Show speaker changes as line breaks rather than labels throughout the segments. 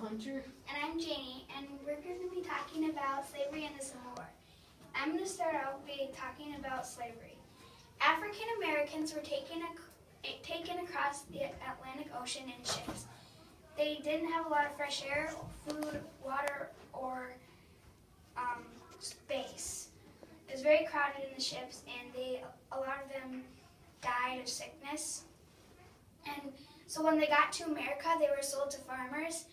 Hunter.
And I'm Janie, and we're going to be talking about slavery and the Civil War. I'm going to start out by talking about slavery. African Americans were taken across the Atlantic Ocean in ships. They didn't have a lot of fresh air, food, water, or space. It was very crowded in the ships, and a lot of them died of sickness. And so when they got to America, they were sold to farmers,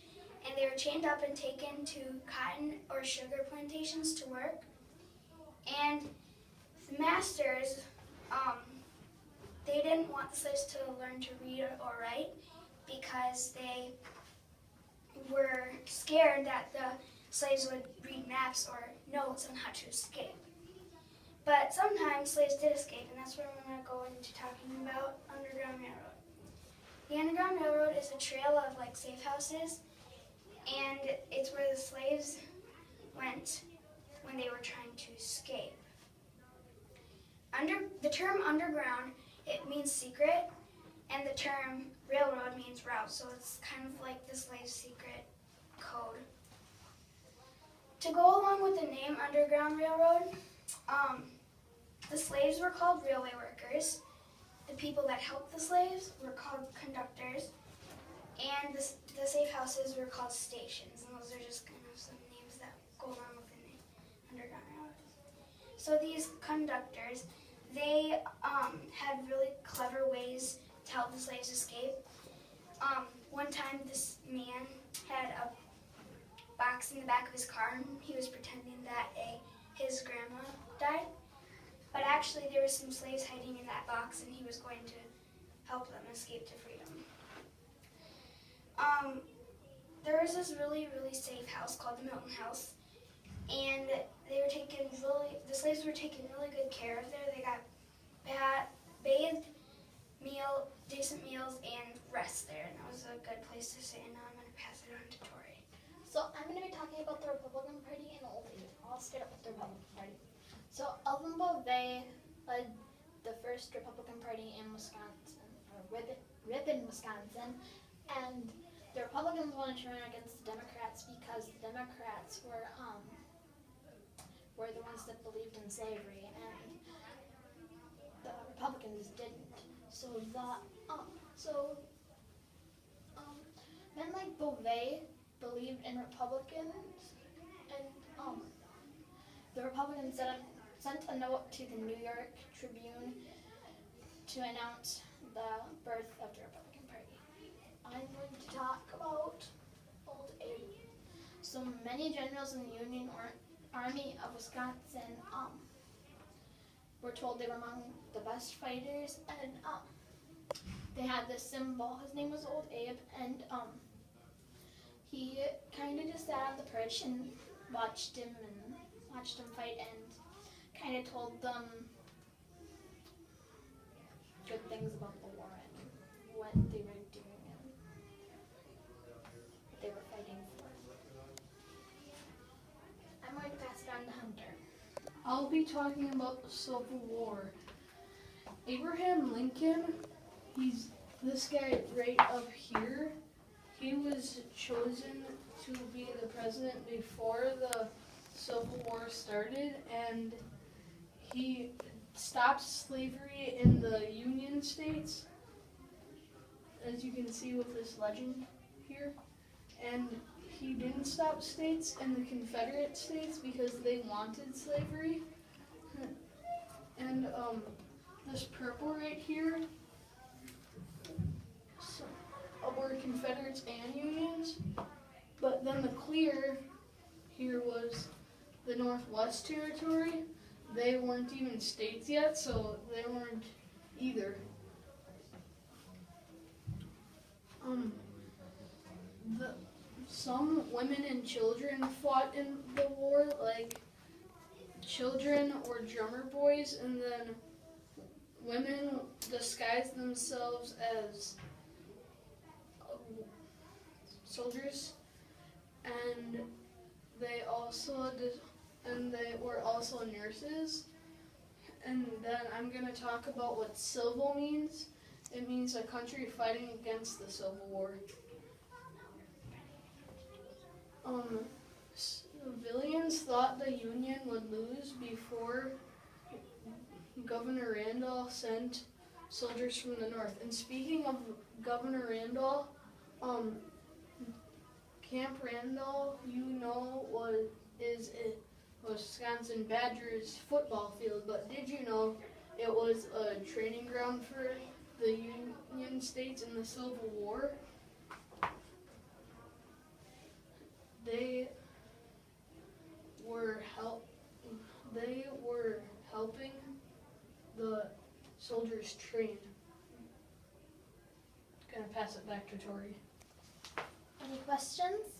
and they were chained up and taken to cotton or sugar plantations to work. And the masters, they didn't want the slaves to learn to read or write because they were scared that the slaves would read maps or notes on how to escape. But sometimes slaves did escape, and that's what I'm going to go into talking about Underground Railroad. The Underground Railroad is a trail of safe houses, and it's where the slaves went when they were trying to escape. The term underground, it means secret, and the term railroad means route, so it's kind of like the slave's secret code. To go along with the name Underground Railroad, the slaves were called railway workers, the people that helped the slaves were called conductors, and the safe houses were called stations, and those are just kind of some names that go along with the name Underground Railroad. So these conductors, they had really clever ways to help the slaves escape. One time this man had a box in the back of his car, and he was pretending that his grandma died. But actually there were some slaves hiding in that box, and he was going to help them escape to freedom. There was this really, really safe house called the Milton House, and the slaves were taken really good care of there. They got bathed, decent meals, and rest there, and that was a good place to stay. And now I'm going to pass it on to Tori.
So I'm going to be talking about the Republican Party and Old Abe. I'll start up with the Republican Party. So Alvin Beauvais led the first Republican Party in Wisconsin, or Ripon, Wisconsin, and the Republicans wanted to run against the Democrats because the Democrats were the ones that believed in slavery, and the Republicans didn't. Men like Beauvais believed in Republicans, and the Republicans sent a note to the New York Tribune to announce the birth of the Republican Party. I'm going to talk about Old Abe. So many generals in the Union Army of Wisconsin were told they were among the best fighters, and they had this symbol. His name was Old Abe, and he kind of just sat on the perch and watched him fight, and kind of told them good things about the war and what they were doing and what they were fighting for. I'm going to pass it on to Hunter.
I'll be talking about the Civil War. Abraham Lincoln, he's this guy right up here. He was chosen to be the president before the Civil War started, and he stopped slavery in the Union states, as you can see with this legend here. And he didn't stop states in the Confederate states because they wanted slavery. And this purple right here were Confederates and Unions. But then the clear here was the Northwest Territory. They weren't even states yet, so they weren't either. Some women and children fought in the war, like children or drummer boys, and then women disguised themselves as soldiers, and they were also nurses. And then I'm going to talk about what civil means. It means a country fighting against the Civil War. Civilians thought the Union would lose before Governor Randall sent soldiers from the north. And speaking of Governor Randall, Camp Randall, is a Wisconsin Badgers football field, but did you know it was a training ground for the Union states in the Civil War? They were helping the soldiers train. Gonna pass it back to Tori.
Any questions?